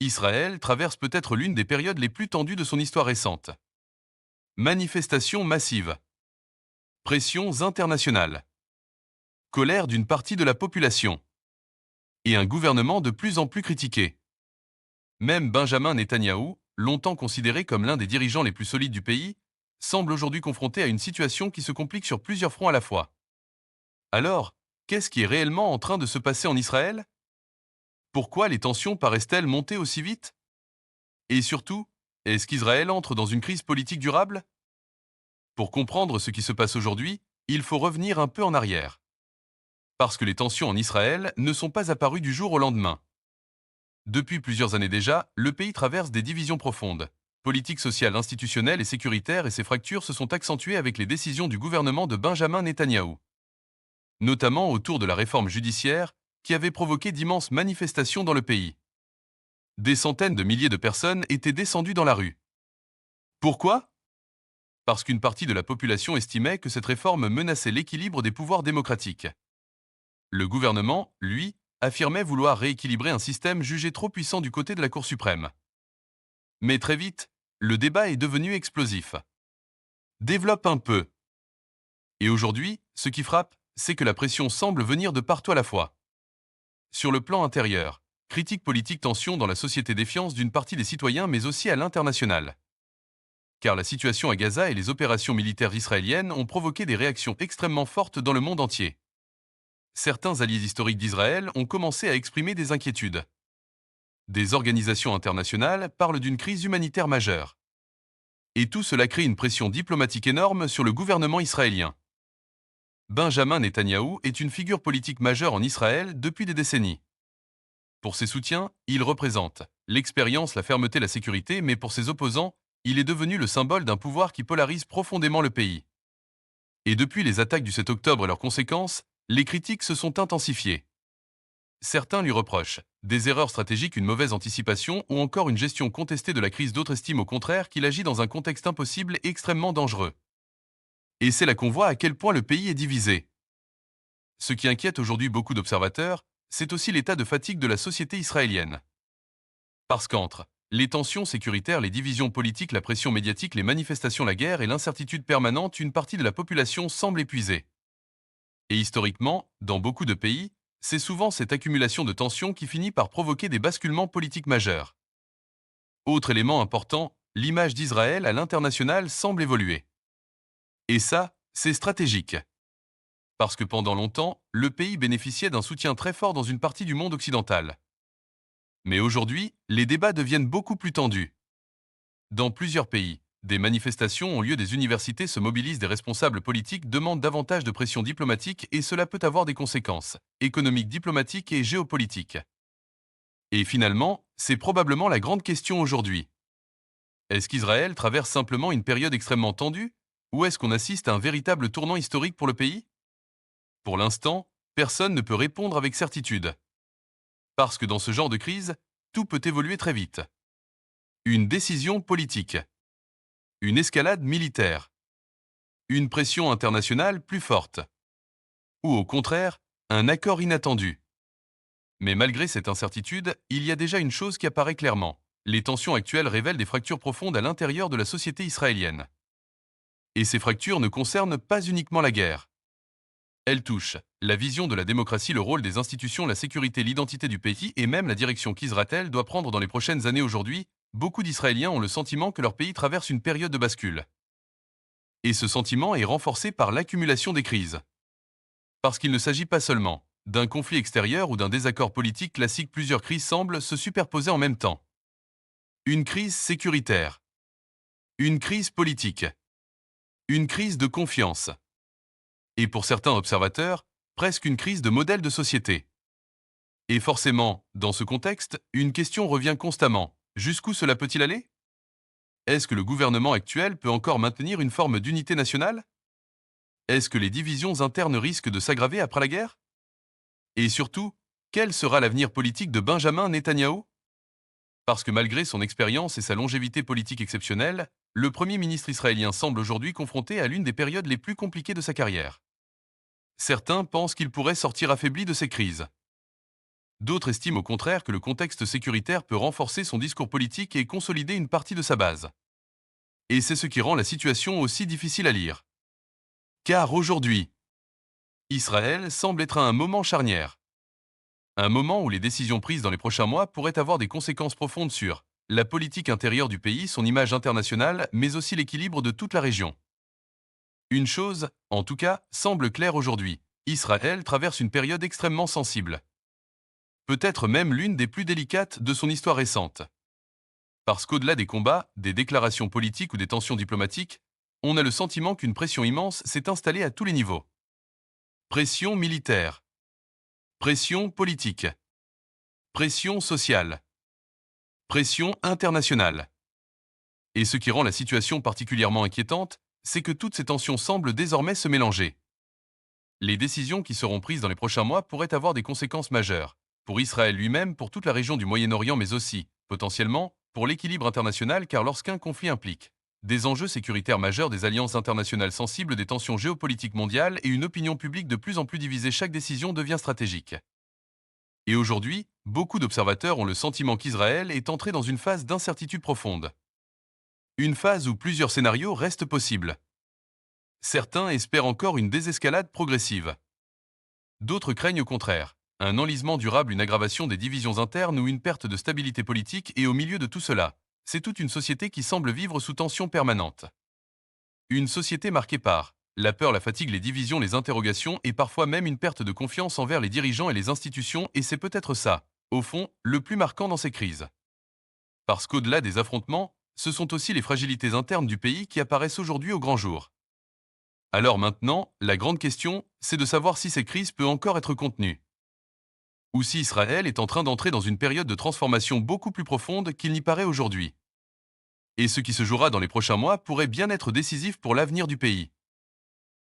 Israël traverse peut-être l'une des périodes les plus tendues de son histoire récente. Manifestations massives, pressions internationales, colère d'une partie de la population, et un gouvernement de plus en plus critiqué. Même Benjamin Netanyahou, longtemps considéré comme l'un des dirigeants les plus solides du pays, semble aujourd'hui confronté à une situation qui se complique sur plusieurs fronts à la fois. Alors, qu'est-ce qui est réellement en train de se passer en Israël? Pourquoi les tensions paraissent-elles monter aussi vite? Et surtout, est-ce qu'Israël entre dans une crise politique durable? Pour comprendre ce qui se passe aujourd'hui, il faut revenir un peu en arrière. Parce que les tensions en Israël ne sont pas apparues du jour au lendemain. Depuis plusieurs années déjà, le pays traverse des divisions profondes. Politique sociale, institutionnelle et sécuritaire, et ces fractures se sont accentuées avec les décisions du gouvernement de Benjamin Netanyahou. Notamment autour de la réforme judiciaire, qui avait provoqué d'immenses manifestations dans le pays. Des centaines de milliers de personnes étaient descendues dans la rue. Pourquoi? Parce qu'une partie de la population estimait que cette réforme menaçait l'équilibre des pouvoirs démocratiques. Le gouvernement, lui, affirmait vouloir rééquilibrer un système jugé trop puissant du côté de la Cour suprême. Mais très vite, le débat est devenu explosif. Développe un peu. Et aujourd'hui, ce qui frappe, c'est que la pression semble venir de partout à la fois. Sur le plan intérieur, critique politique, tension dans la société, défiance d'une partie des citoyens, mais aussi à l'international. Car la situation à Gaza et les opérations militaires israéliennes ont provoqué des réactions extrêmement fortes dans le monde entier. Certains alliés historiques d'Israël ont commencé à exprimer des inquiétudes. Des organisations internationales parlent d'une crise humanitaire majeure. Et tout cela crée une pression diplomatique énorme sur le gouvernement israélien. Benjamin Netanyahou est une figure politique majeure en Israël depuis des décennies. Pour ses soutiens, il représente l'expérience, la fermeté, la sécurité, mais pour ses opposants, il est devenu le symbole d'un pouvoir qui polarise profondément le pays. Et depuis les attaques du 7 octobre et leurs conséquences, les critiques se sont intensifiées. Certains lui reprochent des erreurs stratégiques, une mauvaise anticipation ou encore une gestion contestée de la crise. D'autres estiment au contraire qu'il agit dans un contexte impossible et extrêmement dangereux. Et c'est là qu'on voit à quel point le pays est divisé. Ce qui inquiète aujourd'hui beaucoup d'observateurs, c'est aussi l'état de fatigue de la société israélienne. Parce qu'entre les tensions sécuritaires, les divisions politiques, la pression médiatique, les manifestations, la guerre et l'incertitude permanente, une partie de la population semble épuisée. Et historiquement, dans beaucoup de pays, c'est souvent cette accumulation de tensions qui finit par provoquer des basculements politiques majeurs. Autre élément important, l'image d'Israël à l'international semble évoluer. Et ça, c'est stratégique. Parce que pendant longtemps, le pays bénéficiait d'un soutien très fort dans une partie du monde occidental. Mais aujourd'hui, les débats deviennent beaucoup plus tendus. Dans plusieurs pays, des manifestations ont lieu, des universités se mobilisent, des responsables politiques demandent davantage de pression diplomatique et cela peut avoir des conséquences économiques, diplomatiques et géopolitiques. Et finalement, c'est probablement la grande question aujourd'hui. Est-ce qu'Israël traverse simplement une période extrêmement tendue ou est-ce qu'on assiste à un véritable tournant historique pour le pays? Pour l'instant, personne ne peut répondre avec certitude. Parce que dans ce genre de crise, tout peut évoluer très vite. Une décision politique, une escalade militaire, une pression internationale plus forte, ou au contraire, un accord inattendu. Mais malgré cette incertitude, il y a déjà une chose qui apparaît clairement. Les tensions actuelles révèlent des fractures profondes à l'intérieur de la société israélienne. Et ces fractures ne concernent pas uniquement la guerre. Elles touchent la vision de la démocratie, le rôle des institutions, la sécurité, l'identité du pays et même la direction qu'Israël doit prendre dans les prochaines années. Aujourd'hui, beaucoup d'Israéliens ont le sentiment que leur pays traverse une période de bascule. Et ce sentiment est renforcé par l'accumulation des crises. Parce qu'il ne s'agit pas seulement d'un conflit extérieur ou d'un désaccord politique classique, plusieurs crises semblent se superposer en même temps. Une crise sécuritaire, une crise politique, une crise de confiance. Et pour certains observateurs, presque une crise de modèle de société. Et forcément, dans ce contexte, une question revient constamment. Jusqu'où cela peut-il aller? Est-ce que le gouvernement actuel peut encore maintenir une forme d'unité nationale? Est-ce que les divisions internes risquent de s'aggraver après la guerre? Et surtout, quel sera l'avenir politique de Benjamin Netanyahou? Parce que malgré son expérience et sa longévité politique exceptionnelle, le Premier ministre israélien semble aujourd'hui confronté à l'une des périodes les plus compliquées de sa carrière. Certains pensent qu'il pourrait sortir affaibli de ces crises. D'autres estiment au contraire que le contexte sécuritaire peut renforcer son discours politique et consolider une partie de sa base. Et c'est ce qui rend la situation aussi difficile à lire. Car aujourd'hui, Israël semble être à un moment charnière. Un moment où les décisions prises dans les prochains mois pourraient avoir des conséquences profondes sur la politique intérieure du pays, son image internationale, mais aussi l'équilibre de toute la région. Une chose, en tout cas, semble claire aujourd'hui. Israël traverse une période extrêmement sensible. Peut-être même l'une des plus délicates de son histoire récente. Parce qu'au-delà des combats, des déclarations politiques ou des tensions diplomatiques, on a le sentiment qu'une pression immense s'est installée à tous les niveaux. Pression militaire, pression politique, pression sociale, pression internationale. Et ce qui rend la situation particulièrement inquiétante, c'est que toutes ces tensions semblent désormais se mélanger. Les décisions qui seront prises dans les prochains mois pourraient avoir des conséquences majeures, pour Israël lui-même, pour toute la région du Moyen-Orient, mais aussi, potentiellement, pour l'équilibre international, car lorsqu'un conflit implique des enjeux sécuritaires majeurs, des alliances internationales sensibles, des tensions géopolitiques mondiales et une opinion publique de plus en plus divisée, chaque décision devient stratégique. Et aujourd'hui, beaucoup d'observateurs ont le sentiment qu'Israël est entré dans une phase d'incertitude profonde. Une phase où plusieurs scénarios restent possibles. Certains espèrent encore une désescalade progressive. D'autres craignent au contraire un enlisement durable, une aggravation des divisions internes ou une perte de stabilité politique, et au milieu de tout cela, c'est toute une société qui semble vivre sous tension permanente. Une société marquée par la peur, la fatigue, les divisions, les interrogations et parfois même une perte de confiance envers les dirigeants et les institutions, et c'est peut-être ça, au fond, le plus marquant dans ces crises. Parce qu'au-delà des affrontements, ce sont aussi les fragilités internes du pays qui apparaissent aujourd'hui au grand jour. Alors maintenant, la grande question, c'est de savoir si ces crises peuvent encore être contenues. Ou si Israël est en train d'entrer dans une période de transformation beaucoup plus profonde qu'il n'y paraît aujourd'hui. Et ce qui se jouera dans les prochains mois pourrait bien être décisif pour l'avenir du pays.